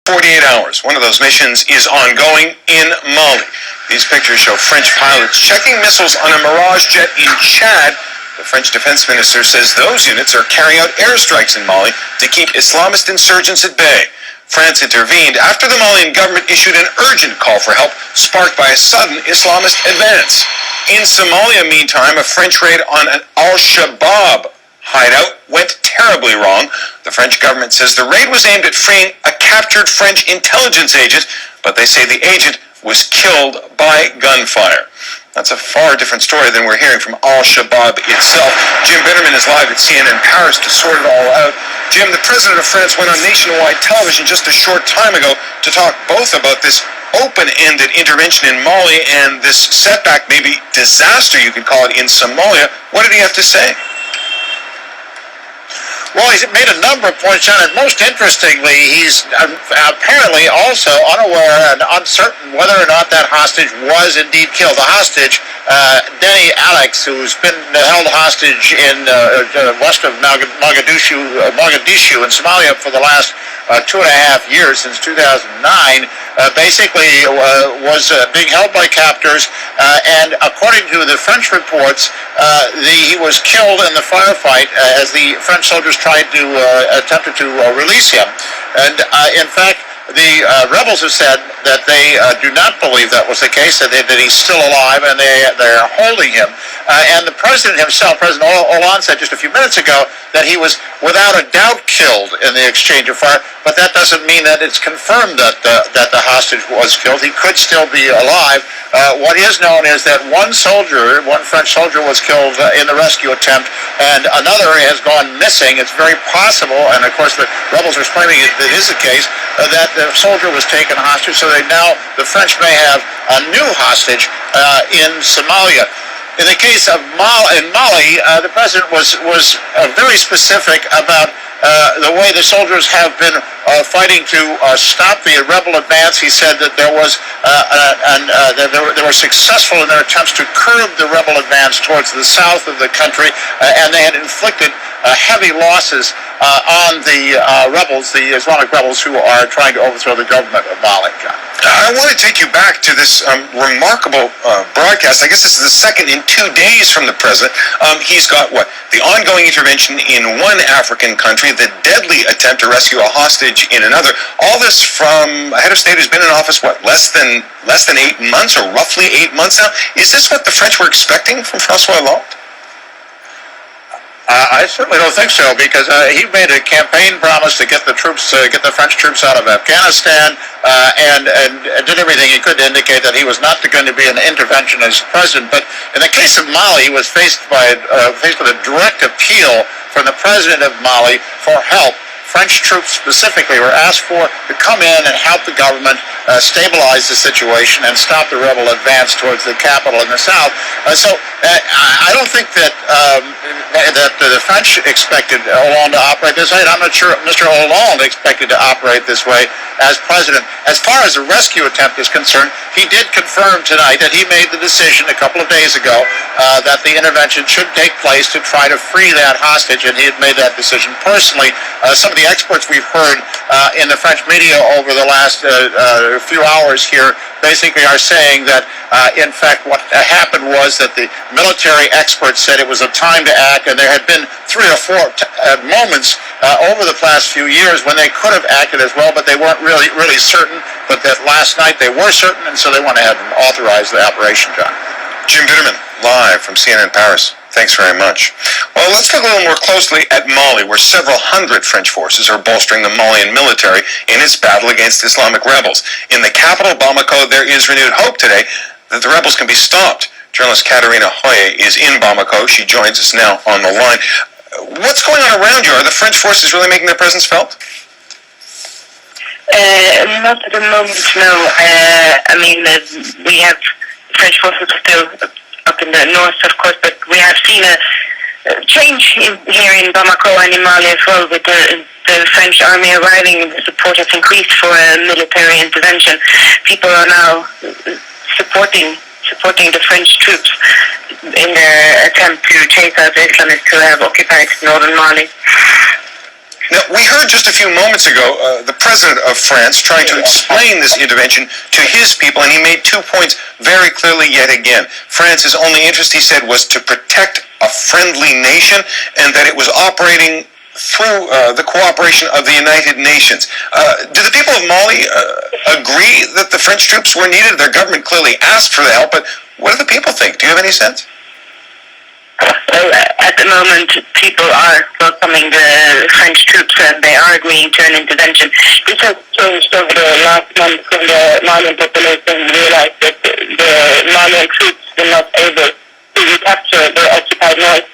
48 hours. One of those missions is ongoing in Mali. These pictures show French pilots checking missiles on a Mirage jet in Chad. The French defense minister says those units are carrying out airstrikes in Mali to keep Islamist insurgents at bay. France intervened after the Malian government issued an urgent call for help, sparked by a sudden Islamist advance. In Somalia, meantime, a French raid on an Al-Shabaab hideout went terribly wrong. The French government says the raid was aimed at freeing a captured French intelligence agent, but they say the agent was killed by gunfire. That's a far different story than we're hearing from Al-Shabaab itself. Jim Bitterman is live at CNN Paris to sort it all out. Jim, the president of France went on nationwide television just a short time ago to talk both about this open-ended intervention in Mali and this setback, maybe disaster you could call it, in Somalia. What did he have to say? Well, he's made a number of points, John, and most interestingly, he's apparently also unaware and uncertain whether or not that hostage was indeed killed. The hostage, Denny Alex, who's been held hostage in west of Mogadishu in Somalia for the last 2.5 years, since 2009, basically was being held by captors, and according to the French reports, he was killed in the firefight as the French soldiers attempted to release him. And in fact, the rebels have said that they do not believe that was the case, that he's still alive, and they're holding him. And the president himself, President Hollande, said just a few minutes ago that he was without a doubt killed in the exchange of fire, but that doesn't mean that it's confirmed that the hostage was killed. He could still be alive. What is known is that one French soldier was killed in the rescue attempt, and another has gone missing. It's very possible, and of course the rebels are claiming it is the case, that the soldier was taken hostage, so the French may have a new hostage in Somalia. In the case of Mali, the president was very specific about the way the soldiers have been fighting to stop the rebel advance. He said that they were successful in their attempts to curb the rebel advance towards the south of the country, and they had inflicted heavy losses on the rebels, the Islamic rebels who are trying to overthrow the government of Mali, John. I want to take you back to this remarkable broadcast. I guess this is the second in 2 days from the president. He's got the ongoing intervention in one African country, the deadly attempt to rescue a hostage in another. All this from a head of state who's been in office, less than 8 months, or roughly 8 months now? Is this what the French were expecting from François Hollande? I certainly don't think so, because he made a campaign promise to get the French troops out of Afghanistan, and did everything he could to indicate that he was not going to be an interventionist president. But in the case of Mali, he was faced with a direct appeal from the president of Mali for help. French troops specifically were asked to come in and help the government stabilize the situation and stop the rebel advance towards the capital in the south. So I don't think that the French expected Hollande to operate this way, and I'm not sure Mr. Hollande expected to operate this way as president. As far as the rescue attempt is concerned, he did confirm tonight that he made the decision a couple of days ago that the intervention should take place to try to free that hostage, and he had made that decision personally. Some of the experts we've heard in the French media over the last few hours here basically are saying that, in fact, what happened was that the military experts said it was a time to act, and there had been 3 or 4 moments over the past few years when they could have acted as well, but they weren't really certain. But that last night they were certain, and so they went ahead and authorized the operation, John. Jim Bitterman, live from CNN Paris. Thanks very much. Well, let's look a little more closely at Mali, where several hundred French forces are bolstering the Malian military in its battle against Islamic rebels. In the capital, Bamako, there is renewed hope today that the rebels can be stopped. Journalist Katerina Hoye is in Bamako. She joins us now on the line. What's going on around you? Are the French forces really making their presence felt? Not at the moment, no. We have French forces still up in the north, of course, but we have seen a change here in Bamako and in Mali as well, with the French army arriving, and the support has increased for a military intervention. People are now supporting the French troops in their attempt to chase out the Islamists who have occupied northern Mali. Now, we heard just a few moments ago the president of France trying to explain this intervention to his people, and he made 2 points very clearly yet again. France's only interest, he said, was to protect a friendly nation, and that it was operating through the cooperation of the United Nations. Do the people of Mali agree that the French troops were needed? Their government clearly asked for the help, but what do the people think? Do you have any sense? Well, at the moment, people are welcoming the French troops and they are agreeing to an intervention. This has changed over the last month when the Malian population realized that the Malian troops were not able to recapture the occupied north.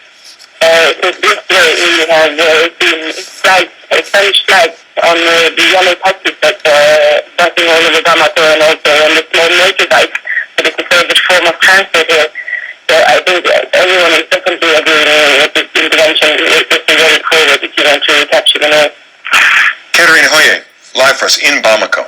So this year we have seen flags, French flags on the yellow taxis that are passing all over Bamako and also on the small motorbikes. But it's a favorite form of transport here. So I think everyone is definitely agreeing with this intervention. It's a very forward if you want to capture the north. Katerina Hoye, live for us in Bamako.